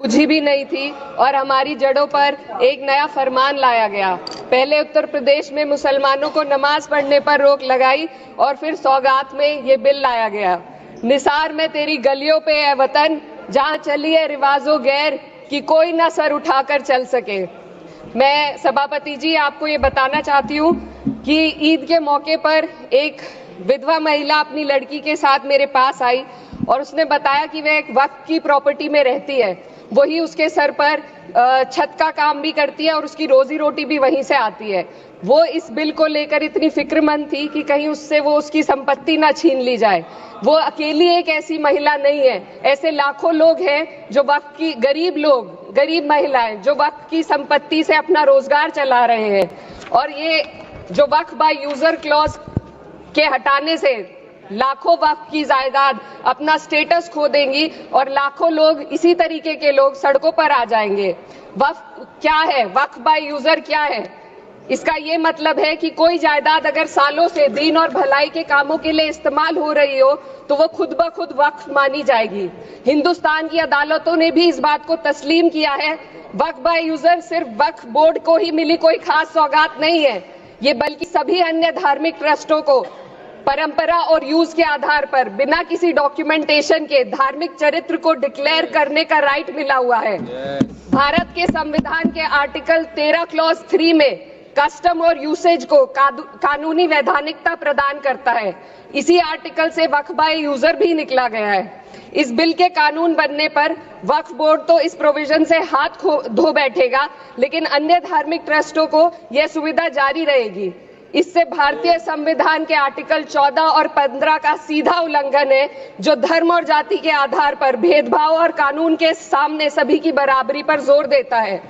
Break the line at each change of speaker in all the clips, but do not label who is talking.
पूंजी भी नहीं थी और हमारी जड़ों पर एक नया फरमान लाया गया। पहले उत्तर प्रदेश में मुसलमानों को नमाज पढ़ने पर रोक लगाई और फिर सौगात में ये बिल लाया गया। निसार में तेरी गलियों पे है वतन, जहां चली है रिवाजो गैर कि कोई ना सर उठाकर चल सके। मैं सभापति जी आपको ये बताना चाहती हूँ कि ईद के मौके पर एक विधवा महिला अपनी लड़की के साथ मेरे पास आई और उसने बताया कि वह एक वक्फ की प्रॉपर्टी में रहती है, वही उसके सर पर छत का काम भी करती है और उसकी रोजी रोटी भी वहीं से आती है। वो इस बिल को लेकर इतनी फिक्रमंद थी कि कहीं उससे वो उसकी संपत्ति ना छीन ली जाए। वो अकेली एक ऐसी महिला नहीं है, ऐसे लाखों लोग हैं जो वक्फ की गरीब महिलाएं जो वक्फ की संपत्ति से अपना रोजगार चला रहे हैं। और ये जो वक्फ बाय यूजर क्लॉज के हटाने से लाखों वक्फ की जायदाद अपना स्टेटस खो देंगी और लाखों लोग इसी तरीके के लोग सड़कों पर आ जाएंगे। वक्फ क्या है? वक्फ बाय यूजर क्या है? इसका ये मतलब है कि कोई जायदाद अगर सालों से दीन और भलाई के कामों के लिए इस्तेमाल हो रही हो तो वो खुद ब खुद वक्फ मानी जाएगी। हिंदुस्तान की अदालतों ने भी इस बात को तस्लीम किया है। वक्फ बाय यूजर सिर्फ वक्फ बोर्ड को ही मिली कोई खास सौगात नहीं है, ये बल्कि सभी अन्य धार्मिक ट्रस्टों को परंपरा और यूज के आधार पर बिना किसी डॉक्यूमेंटेशन के धार्मिक चरित्र को डिक्लेयर करने का राइट मिला हुआ है। भारत के संविधान के आर्टिकल 13 क्लॉज 3 में कस्टम और यूसेज को कानूनी वैधानिकता प्रदान करता है। इसी आर्टिकल से वक्फ बाय यूजर भी निकला गया है। इस बिल के कानून बनने पर वक्फ बोर्ड तो इस प्रोविजन से हाथ धो बैठेगा, लेकिन अन्य धार्मिक ट्रस्टों को यह सुविधा जारी रहेगी। इससे भारतीय संविधान के आर्टिकल 14 और 15 का सीधा उल्लंघन है, जो धर्म और जाति के आधार पर भेदभाव और कानून के सामने सभी की बराबरी पर जोर देता है।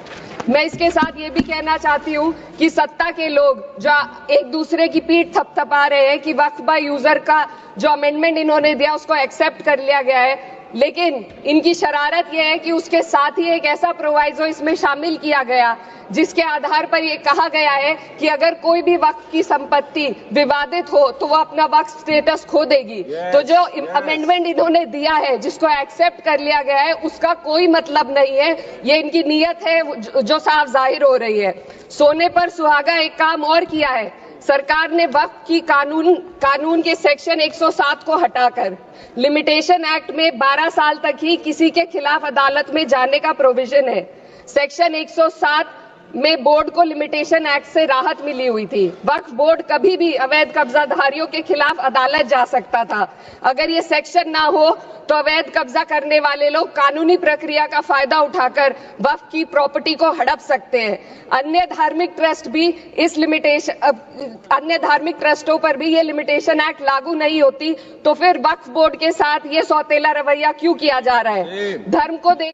मैं इसके साथ ये भी कहना चाहती हूँ कि सत्ता के लोग जो एक दूसरे की पीठ थपथपा रहे हैं कि वक्फ बाय यूजर का जो अमेंडमेंट इन्होंने दिया उसको एक्सेप्ट कर लिया गया है, लेकिन इनकी शरारत यह है कि उसके साथ ही एक ऐसा प्रोवाइजो इसमें शामिल किया गया जिसके आधार पर यह कहा गया है कि अगर कोई भी वक्फ की संपत्ति विवादित हो तो वो अपना वक्फ स्टेटस खो देगी। तो जो अमेंडमेंट इन्होंने दिया है, जिसको एक्सेप्ट कर लिया गया है, उसका कोई मतलब नहीं है। ये इनकी नीयत है जो साफ जाहिर हो रही है। सोने पर सुहागा एक काम और किया है। सरकार ने वक्फ की कानून के सेक्शन 107 को हटाकर लिमिटेशन एक्ट में 12 साल तक ही किसी के खिलाफ अदालत में जाने का प्रोविजन है। सेक्शन 107 में बोर्ड को लिमिटेशन एक्ट से राहत मिली हुई थी। वक्फ बोर्ड कभी भी अवैध कब्जाधारियों के खिलाफ अदालत जा सकता था। अगर ये सेक्शन ना हो तो अवैध कब्जा करने वाले लोग कानूनी प्रक्रिया का फायदा उठाकर वक्फ की प्रॉपर्टी को हड़प सकते हैं। अन्य धार्मिक ट्रस्टों पर भी ये लिमिटेशन एक्ट लागू नहीं होती, तो फिर वक्फ बोर्ड के साथ ये सौतेला रवैया क्यों किया जा रहा है? धर्म को देख